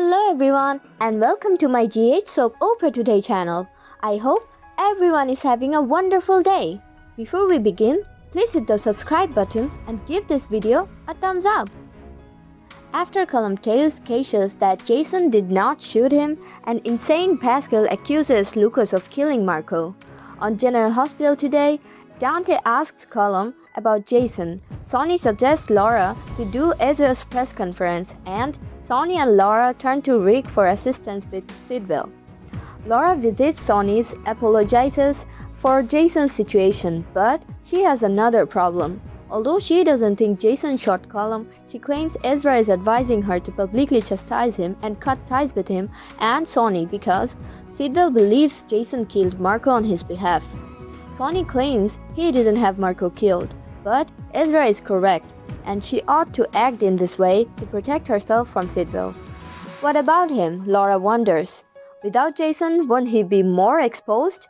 Hello everyone and welcome to my GH Soap Opera Today channel. I hope everyone is having a wonderful day. Before we begin, please hit the subscribe button and give this video a thumbs up. After Colum tells Cassius that Jason did not shoot him, an insane Pascal accuses Lucas of killing Marco. On General Hospital today, Dante asks Colum about Jason. Sonny suggests Laura to do Ezra's press conference, and Sonny and Laura turn to Rick for assistance with Sidwell. Laura visits Sonny's, apologizes for Jason's situation, but she has another problem. Although she doesn't think Jason shot Colum, she claims Ezra is advising her to publicly chastise him and cut ties with him and Sonny because Sidwell believes Jason killed Marco on his behalf. Sonny claims he didn't have Marco killed, but Ezra is correct, and she ought to act in this way to protect herself from Sidwell. What about him? Laura wonders. Without Jason, won't he be more exposed?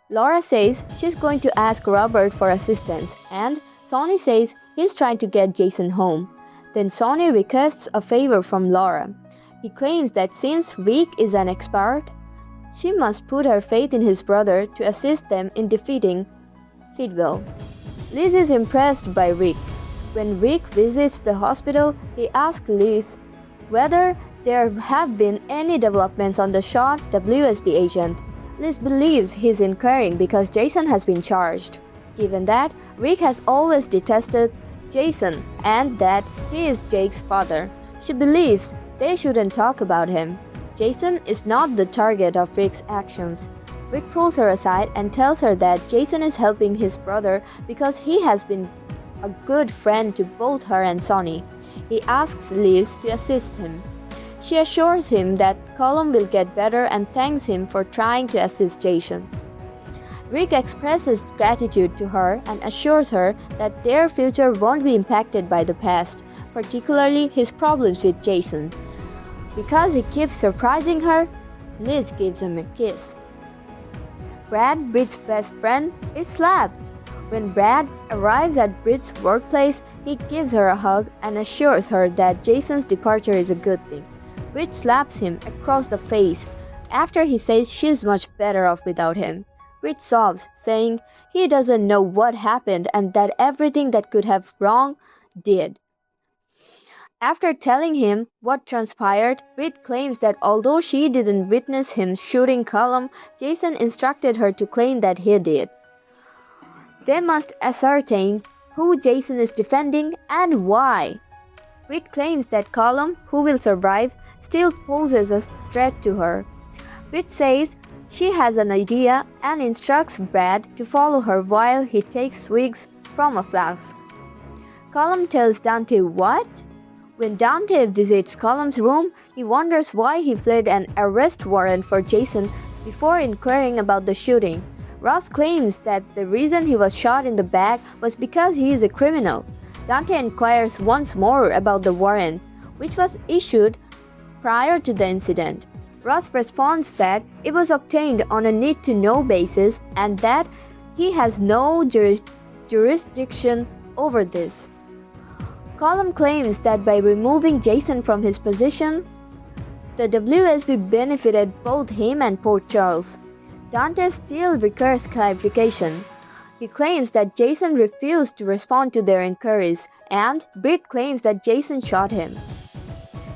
Laura says she's going to ask Robert for assistance, and Sonny says he's trying to get Jason home. Then Sonny requests a favor from Laura. He claims that since Rick is an expert, she must put her faith in his brother to assist them in defeating Sidwell. Liz is impressed by Rick. When Rick visits the hospital, he asks Liz whether there have been any developments on the shot WSB agent. Liz believes he's inquiring because Jason has been charged. Given that Rick has always detested Jason and that he is Jake's father, she believes they shouldn't talk about him. Jason is not the target of Rick's actions. Rick pulls her aside and tells her that Jason is helping his brother because he has been a good friend to both her and Sonny. He asks Liz to assist him. She assures him that Colum will get better and thanks him for trying to assist Jason. Rick expresses gratitude to her and assures her that their future won't be impacted by the past, particularly his problems with Jason. Because he keeps surprising her, Liz gives him a kiss. Brad, Britt's best friend, is slapped. When Brad arrives at Britt's workplace, he gives her a hug and assures her that Jason's departure is a good thing. Britt slaps him across the face after he says she's much better off without him. Britt sobs, saying he doesn't know what happened and that everything that could have wrong did. After telling him what transpired, Britt claims that although she didn't witness him shooting Colum, Jason instructed her to claim that he did. They must ascertain who Jason is defending and why. Britt claims that Colum, who will survive, still poses a threat to her. Britt says she has an idea and instructs Brad to follow her while he takes swigs from a flask. Colum tells Dante what? When Dante visits Colum's room, he wonders why he fled an arrest warrant for Jason before inquiring about the shooting. Ross claims that the reason he was shot in the back was because he is a criminal. Dante inquires once more about the warrant, which was issued prior to the incident. Ross responds that it was obtained on a need-to-know basis and that he has no jurisdiction over this. Colum claims that by removing Jason from his position, the WSB benefited both him and Port Charles. Dante still requires clarification. He claims that Jason refused to respond to their inquiries, and Britt claims that Jason shot him.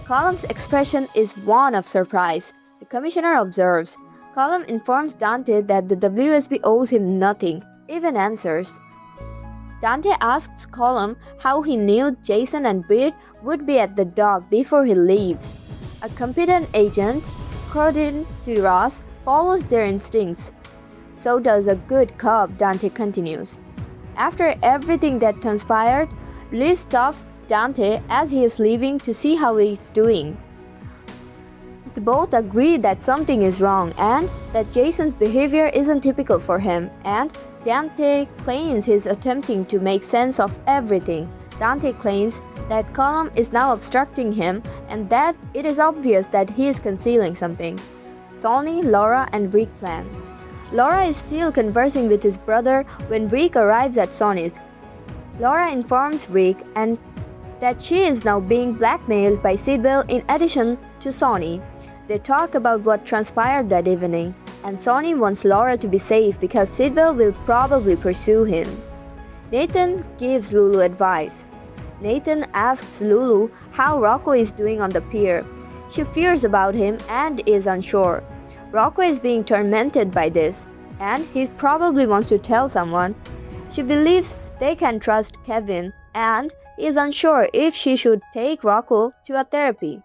Colum's expression is one of surprise. The commissioner observes. Colum informs Dante that the WSB owes him nothing, even answers. Dante asks Colum how he knew Jason and Britt would be at the dock before he leaves. A competent agent, according to Ross, follows their instincts. So does a good cop, Dante continues. After everything that transpired, Liz stops Dante as he is leaving to see how he is doing. They both agree that something is wrong and that Jason's behavior isn't typical for him, and Dante claims he's attempting to make sense of everything. Dante claims that Colum is now obstructing him and that it is obvious that he is concealing something. Sonny, Laura, and Rick plan. Laura is still conversing with his brother when Rick arrives at Sonny's. Laura informs Rick and that she is now being blackmailed by Sidwell in addition to Sonny. They talk about what transpired that evening, and Sonny wants Laura to be safe because Sidwell will probably pursue him. Nathan gives Lulu advice. Nathan asks Lulu how Rocco is doing on the pier. She fears about him and is unsure. Rocco is being tormented by this, and he probably wants to tell someone. She believes they can trust Kevin and is unsure if she should take Rocco to a therapy.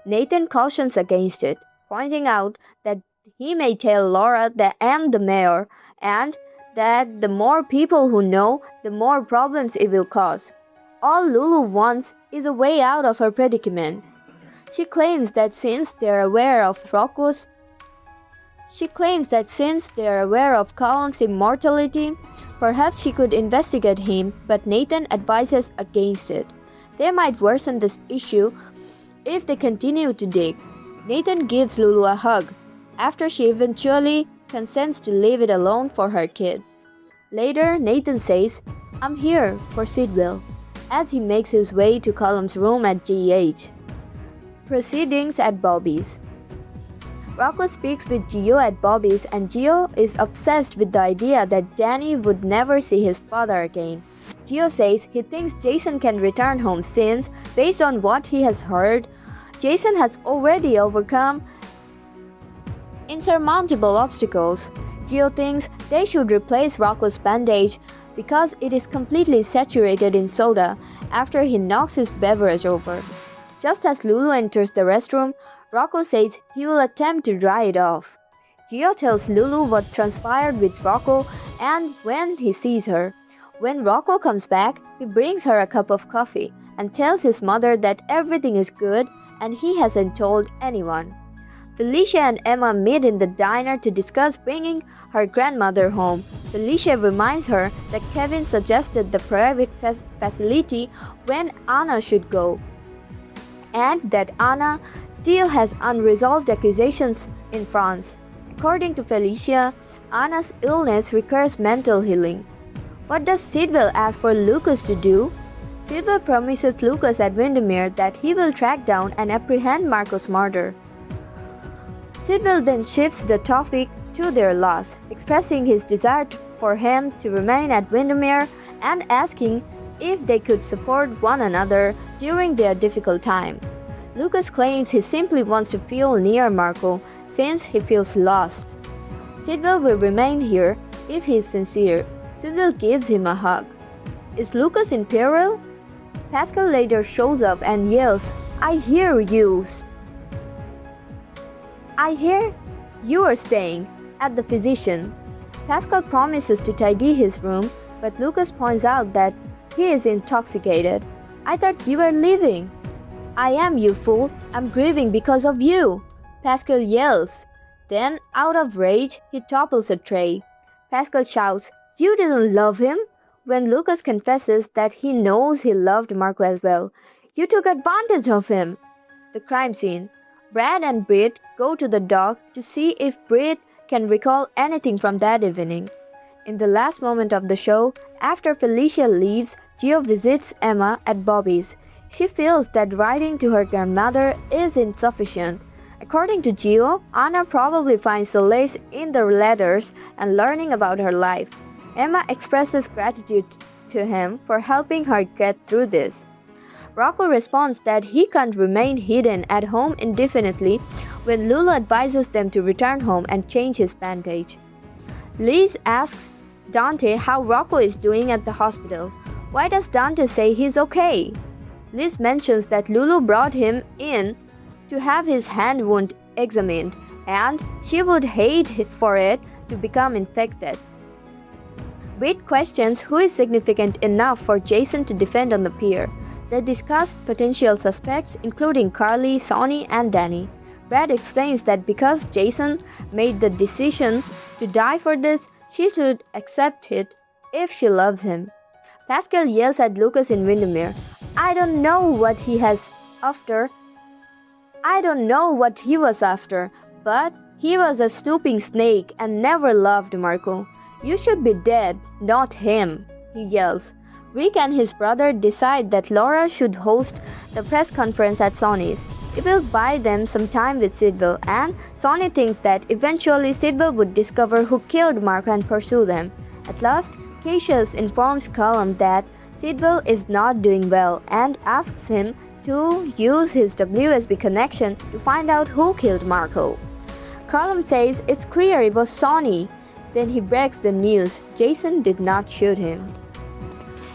Nathan cautions against it, pointing out that he may tell Laura and the mayor, and that the more people who know, the more problems it will cause. All Lulu wants is a way out of her predicament. She claims that since they are aware of Callum's immortality, perhaps she could investigate him, but Nathan advises against it. They might worsen this issue if they continue to dig. Nathan gives Lulu a hug, after she eventually consents to leave it alone for her kid. Later, Nathan says, "I'm here for Sidwell," as he makes his way to Callum's room at GH. Proceedings at Bobby's. Rocco speaks with Gio at Bobby's, and Gio is obsessed with the idea that Danny would never see his father again. Gio says he thinks Jason can return home since, based on what he has heard, Jason has already overcome insurmountable obstacles. Gio thinks they should replace Rocco's bandage because it is completely saturated in soda after he knocks his beverage over. Just as Lulu enters the restroom, Rocco says he will attempt to dry it off. Gio tells Lulu what transpired with Rocco and when he sees her. When Rocco comes back, he brings her a cup of coffee and tells his mother that everything is good and he hasn't told anyone. Felicia and Emma meet in the diner to discuss bringing her grandmother home. Felicia reminds her that Kevin suggested the private facility when Anna should go, and that Anna still has unresolved accusations in France. According to Felicia, Anna's illness requires mental healing. What does Sidwell ask for Lucas to do? Sidwell promises Lucas at Windermere that he will track down and apprehend Marco's murder. Sidwell then shifts the topic to their loss, expressing his desire for him to remain at Windermere and asking if they could support one another during their difficult time. Lucas claims he simply wants to feel near Marco since he feels lost. Sidwell will remain here if he is sincere. Sidwell gives him a hug. Is Lucas in peril? Pascal later shows up and yells, "I hear you! I hear you are staying," at the physician. Pascal promises to tidy his room, but Lucas points out that he is intoxicated. "I thought you were leaving." "I am, you fool. I'm grieving because of you," Pascal yells. Then, out of rage, he topples a tray. Pascal shouts, "You didn't love him," when Lucas confesses that he knows he loved Marco as well. "You took advantage of him." The crime scene. Brad and Britt go to the dock to see if Britt can recall anything from that evening. In the last moment of the show, after Felicia leaves, Gio visits Emma at Bobby's. She feels that writing to her grandmother is insufficient. According to Gio, Anna probably finds solace in the letters and learning about her life. Emma expresses gratitude to him for helping her get through this. Rocco responds that he can't remain hidden at home indefinitely when Lulu advises them to return home and change his bandage. Liz asks Dante how Rocco is doing at the hospital. Why does Dante say he's okay? Liz mentions that Lulu brought him in to have his hand wound examined, and she would hate for it to become infected. Britt questions who is significant enough for Jason to defend on the pier. They discuss potential suspects, including Carly, Sonny, and Danny. Brad explains that because Jason made the decision to die for this, she should accept it if she loves him. Pascal yells at Lucas in Windermere, I don't know what he was after, but he was a snooping snake and never loved Marco. You should be dead, not him, he yells. Rick and his brother decide that Laura should host the press conference at Sonny's. It will buy them some time with Sidwell, and Sonny thinks that eventually Sidwell would discover who killed Marco and pursue them. At last, Cassius informs Callum that Sidwell is not doing well and asks him to use his WSB connection to find out who killed Marco. Callum says it's clear it was Sonny. Then he breaks the news: Jason did not shoot him.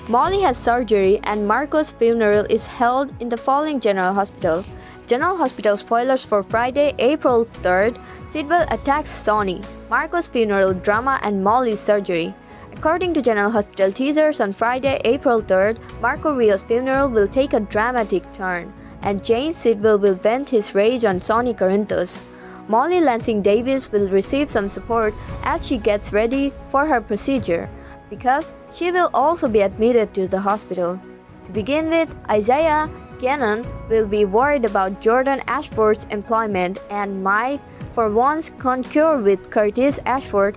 Molly has surgery and Marco's funeral is held in the following General Hospital. General Hospital spoilers for Friday, April 3rd. Sidwell attacks Sonny, Marco's funeral drama and Molly's surgery. According to General Hospital teasers, on Friday, April 3rd, Marco Rio's funeral will take a dramatic turn, and Jane Sidwell will vent his rage on Sonny Corinthos. Molly Lansing Davis will receive some support as she gets ready for her procedure, because she will also be admitted to the hospital. To begin with, Isaiah Gannon will be worried about Jordan Ashford's employment and might, for once, concur with Curtis Ashford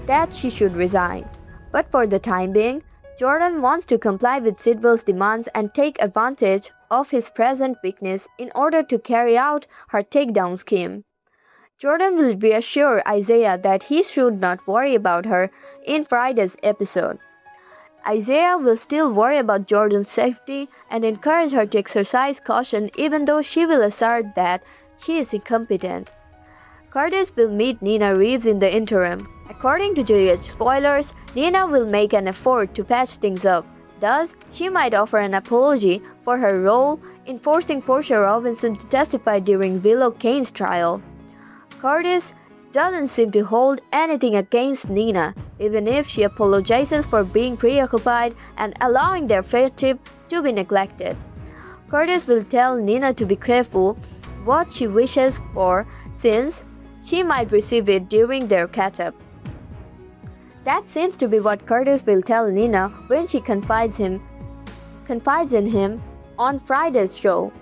that she should resign. But for the time being, Jordan wants to comply with Sidwell's demands and take advantage of his present weakness in order to carry out her takedown scheme. Jordan will reassure Isaiah that he should not worry about her in Friday's episode. Isaiah will still worry about Jordan's safety and encourage her to exercise caution, even though she will assert that she is incompetent. Curtis will meet Nina Reeves in the interim. According to GH spoilers, Nina will make an effort to patch things up. Thus, she might offer an apology for her role in forcing Portia Robinson to testify during Willow Kane's trial. Curtis doesn't seem to hold anything against Nina, even if she apologizes for being preoccupied and allowing their friendship to be neglected. Curtis will tell Nina to be careful what she wishes for, since she might receive it during their catch-up. That seems to be what Curtis will tell Nina when she confides in him on Friday's show.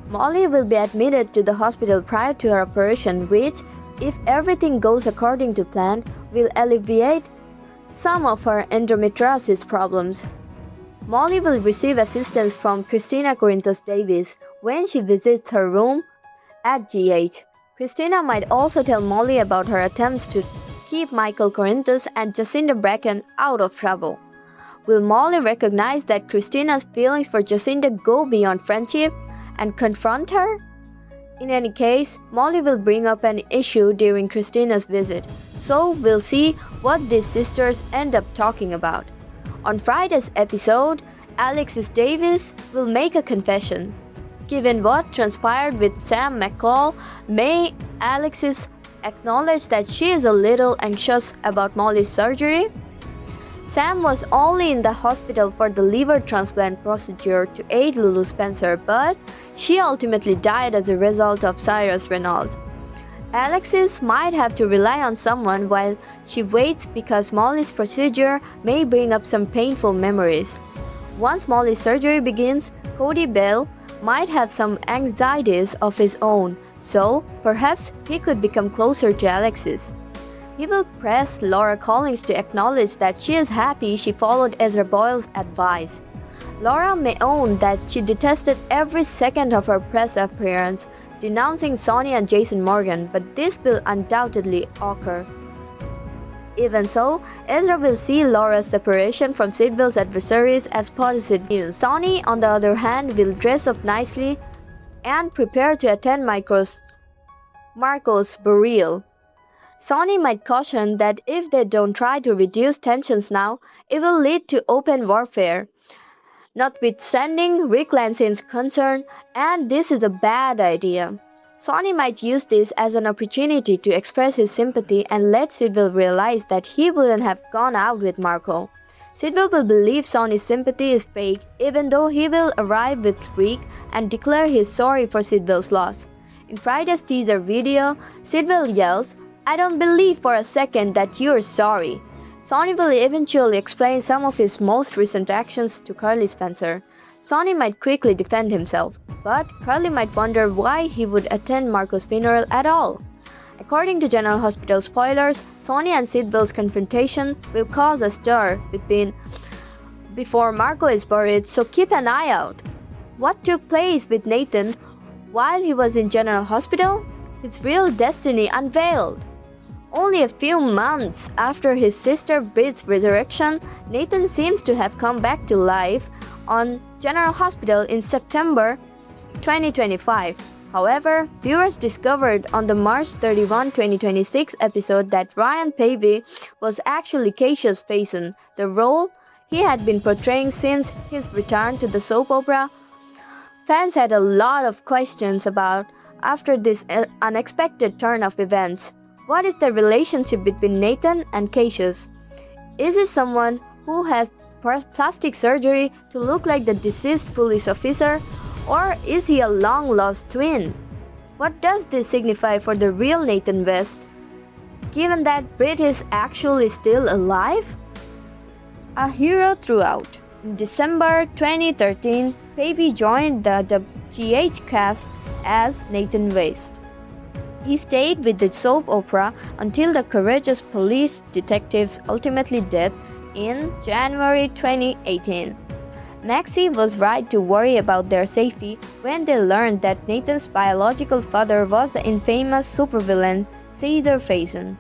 Molly will be admitted to the hospital prior to her operation, which, if everything goes according to plan, will alleviate some of her endometriosis problems. Molly will receive assistance from Christina Corinthos Davis when she visits her room at GH. Christina might also tell Molly about her attempts to keep Michael Corinthos and Jacinda Bracken out of trouble. Will Molly recognize that Christina's feelings for Jacinda go beyond friendship and confront her? In any case, Molly will bring up an issue during Christina's visit, so we'll see what these sisters end up talking about. On Friday's episode, Alexis Davis will make a confession. Given what transpired with Sam McCall, may Alexis acknowledge that she is a little anxious about Molly's surgery? Sam was only in the hospital for the liver transplant procedure to aid Lulu Spencer, but she ultimately died as a result of Cyrus Renault. Alexis might have to rely on someone while she waits because Molly's procedure may bring up some painful memories. Once Molly's surgery begins, Cody Bell might have some anxieties of his own, so perhaps he could become closer to Alexis. He will press Laura Collins to acknowledge that she is happy she followed Ezra Boyle's advice. Laura may own that she detested every second of her press appearance, denouncing Sonia and Jason Morgan, but this will undoubtedly occur. Even so, Ezra will see Laura's separation from Sidwell's adversaries as positive news. Sonny, on the other hand, will dress up nicely and prepare to attend Marco's burial. Sonny might caution that if they don't try to reduce tensions now, it will lead to open warfare. Notwithstanding Rick Lansing's concern, and this is a bad idea. Sonny might use this as an opportunity to express his sympathy and let Sidwell realize that he wouldn't have gone out with Marco. Sidwell will believe Sonny's sympathy is fake, even though he will arrive with Rick and declare he is sorry for Sidwell's loss. In Friday's teaser video, Sidwell yells, "I don't believe for a second that you're sorry." Sonny will eventually explain some of his most recent actions to Curly Spencer. Sonny might quickly defend himself, but Curly might wonder why he would attend Marco's funeral at all. According to General Hospital spoilers, Sonny and Sidwell's confrontation will cause a stir before Marco is buried, so keep an eye out. What took place with Nathan While he was in General Hospital, his real destiny unveiled. Only a few months after his sister Britt's resurrection, Nathan seems to have come back to life on General Hospital in September 2025. However, viewers discovered on the March 31, 2026 episode that Ryan Pavey was actually Keisha's Faison, the role he had been portraying since his return to the soap opera. Fans had a lot of questions about after this unexpected turn of events. What is the relationship between Nathan and Cassius? Is he someone who has plastic surgery to look like the deceased police officer, or is he a long-lost twin? What does this signify for the real Nathan West, given that Britt is actually still alive? A hero throughout. In December 2013, Pavey joined the GH cast as Nathan West. He stayed with the soap opera until the courageous police detectives ultimately died in January 2018. Maxie was right to worry about their safety when they learned that Nathan's biological father was the infamous supervillain Cesar Faison.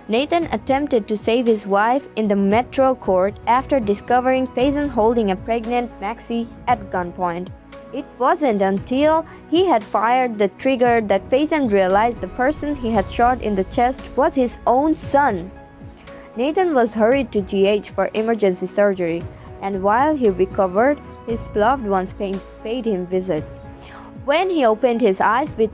Nathan attempted to save his wife in the Metro Court after discovering Faison holding a pregnant Maxie at gunpoint. It wasn't until he had fired the trigger that Faison realized the person he had shot in the chest was his own son. Nathan was hurried to GH for emergency surgery, and while he recovered, his loved ones paid him visits. When he opened his eyes with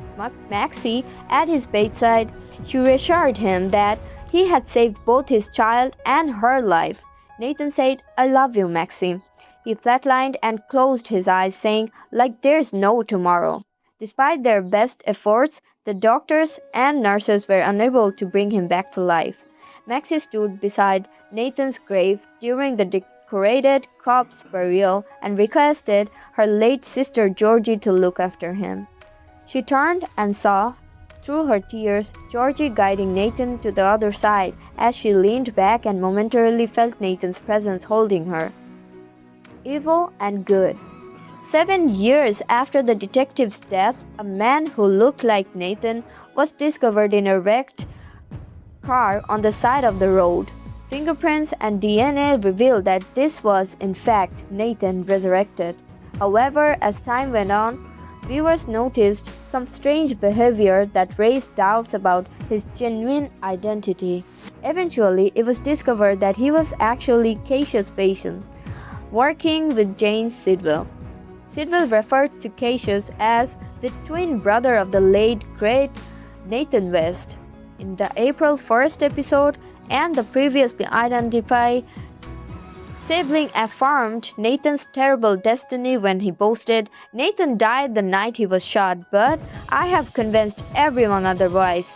Maxie at his bedside, she reassured him that he had saved both his child and her life. Nathan said, "I love you, Maxie." He flatlined and closed his eyes, saying, "Like there's no tomorrow." Despite their best efforts, the doctors and nurses were unable to bring him back to life. Maxie stood beside Nathan's grave during the decorated corpse burial and requested her late sister Georgie to look after him. She turned and saw, through her tears, Georgie guiding Nathan to the other side as she leaned back and momentarily felt Nathan's presence holding her. Evil and good. 7 years after the detective's death, a man who looked like Nathan was discovered in a wrecked car on the side of the road. Fingerprints and DNA revealed that this was, in fact, Nathan resurrected. However, as time went on, viewers noticed some strange behavior that raised doubts about his genuine identity. Eventually, it was discovered that he was actually Cassius Faison, working with Jane Sidwell. Sidwell referred to Cassius as the twin brother of the late great Nathan West. In the April 1st episode and the previously identified sibling affirmed Nathan's terrible destiny when he boasted, "Nathan died the night he was shot, but I have convinced everyone otherwise."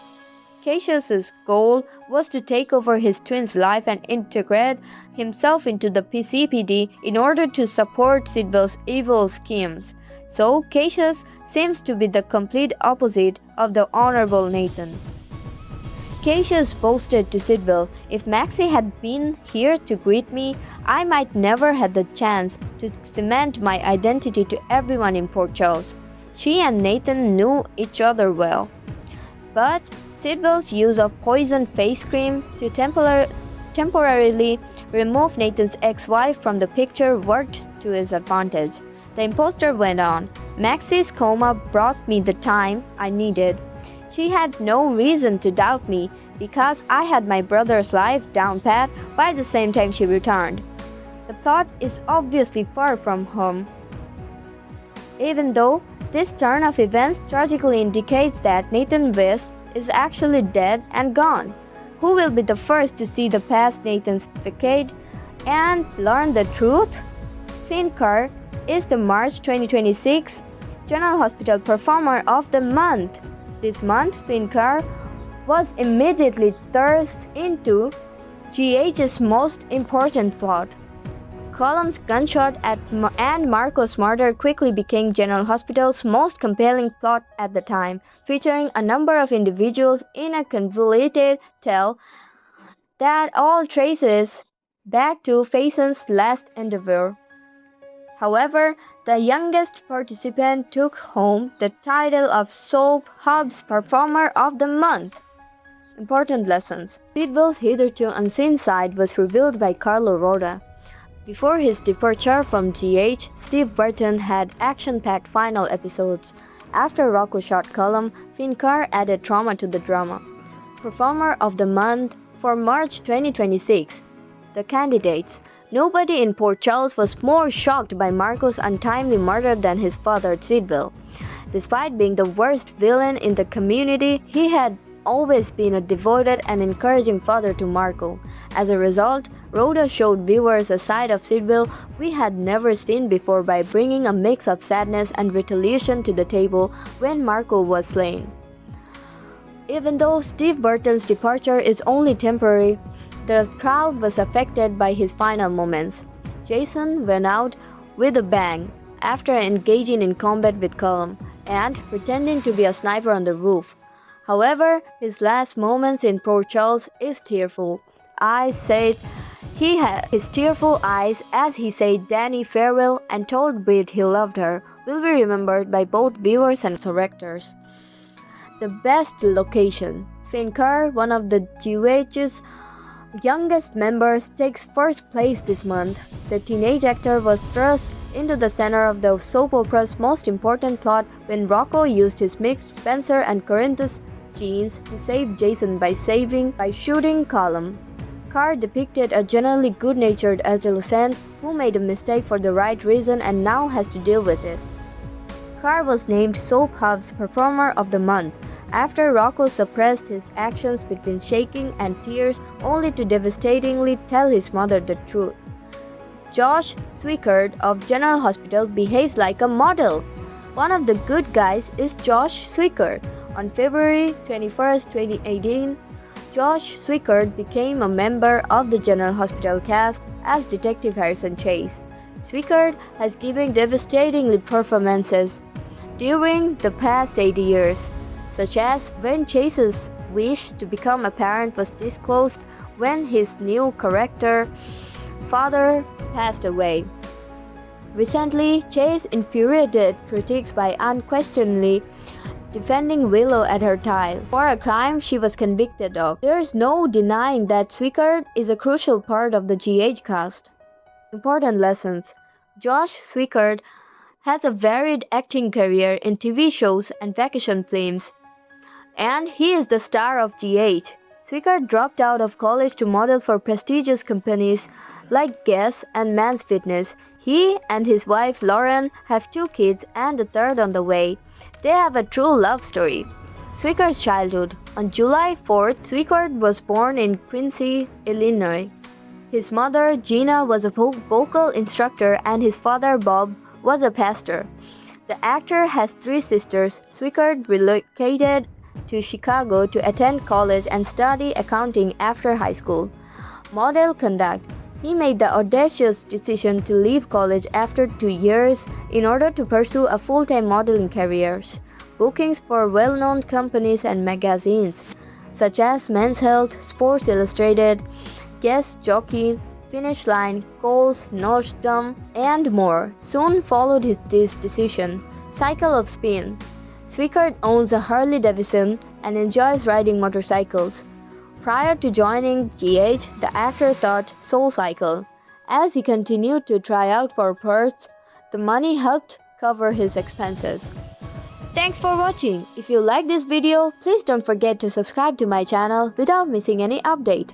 Cassius's goal was to take over his twin's life and integrate himself into the PCPD in order to support Sidwell's evil schemes. So Cassius seems to be the complete opposite of the honorable Nathan. Cassius boasted to Sidwell, "If Maxie had been here to greet me, I might never had the chance to cement my identity to everyone in Port Charles." She and Nathan knew each other well. But Sidwell's use of poison face cream to temporarily remove Nathan's ex-wife from the picture worked to his advantage. The imposter went on, "Maxie's coma brought me the time I needed. She had no reason to doubt me because I had my brother's life down pat by the same time she returned." The plot is obviously far from home, even though this turn of events tragically indicates that Nathan West is actually dead and gone. Who will be the first to see the past Nathan's facade and learn the truth? Finn Kerr is the March 2026 General Hospital Performer of the Month. This month, Finn Kerr was immediately thrust into GH's most important plot. Column's gunshot and Marco's murder quickly became General Hospital's most compelling plot at the time, featuring a number of individuals in a convoluted tale that all traces back to Faison's last endeavor. However, The youngest participant took home the title of Soap Hub's Performer of the Month. Important lessons. Sidwell's hitherto unseen side was revealed by Carlo Roda. Before his departure from GH, Steve Burton had action-packed final episodes. After Rocco's short column, Finn Kerr added trauma to the drama. Performer of the Month for March 2026. The candidates. Nobody in Port Charles was more shocked by Marco's untimely murder than his father, Sidwell. Despite being the worst villain in the community, he had always been a devoted and encouraging father to Marco. As a result, Rhoda showed viewers a side of Sidwell we had never seen before by bringing a mix of sadness and retaliation to the table when Marco was slain. Even though Steve Burton's departure is only temporary, the crowd was affected by his final moments. Jason went out with a bang after engaging in combat with Cullum and pretending to be a sniper on the roof. However, his last moments in Port Charles is tearful. He had his tearful eyes as he said Danny farewell and told Britt he loved her will be remembered by both viewers and directors. The best location. Finn Kerr, one of the GH's youngest members, takes first place this month. The teenage actor was thrust into the center of the soap opera's most important plot when Rocco used his mixed Spencer and Corinthus genes to save Jason by shooting Cullum. Kerr depicted a generally good-natured adolescent who made a mistake for the right reason and now has to deal with it. Kerr was named Soap Hub's Performer of the Month after Rocco suppressed his actions between shaking and tears only to devastatingly tell his mother the truth. Josh Swickard of General Hospital behaves like a model. One of the good guys is Josh Swickard. On February 21, 2018, Josh Swickard became a member of the General Hospital cast as Detective Harrison Chase. Swickard has given devastatingly performances during the past 80 years, such as when Chase's wish to become a parent was disclosed when his new character father passed away. Recently, Chase infuriated critics by unquestionably defending Willow at her trial for a crime she was convicted of. There is no denying that Swickard is a crucial part of the GH cast. Important lessons. Josh Swickard has a varied acting career in TV shows and vacation films, and he is the star of GH. Swickard dropped out of college to model for prestigious companies like Guess and Man's Fitness. He and his wife Lauren have 2 kids and a third on the way. They have a true love story. Swickard's childhood. On July 4th, Swickard was born in Quincy, Illinois. His mother, Gina, was a vocal instructor and his father, Bob, was a pastor. The actor has 3 sisters. Swickard relocated to Chicago to attend college and study accounting after high school. Model conduct. He made the audacious decision to leave college after 2 years in order to pursue a full-time modeling career. Bookings for well-known companies and magazines such as Men's Health, Sports Illustrated, Guest Jockey, Finish Line, Kohl's, Nordstrom, and more soon followed this decision. Cycle of Spin. Swickard owns a Harley Davidson and enjoys riding motorcycles. Prior to joining GH, the actor taught SoulCycle. As he continued to try out for parts, the money helped cover his expenses. Thanks for watching. If you like this video, please don't forget to subscribe to my channel without missing any update.